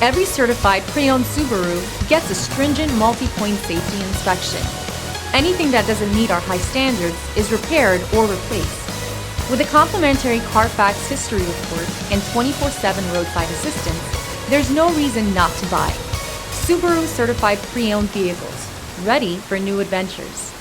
Every certified pre-owned Subaru gets a stringent multi-point safety inspection. Anything that doesn't meet our high standards is repaired or replaced. With a complimentary Carfax history report and 24/7 roadside assistance, there's no reason not to buy. Subaru certified pre-owned vehicles, ready for new adventures.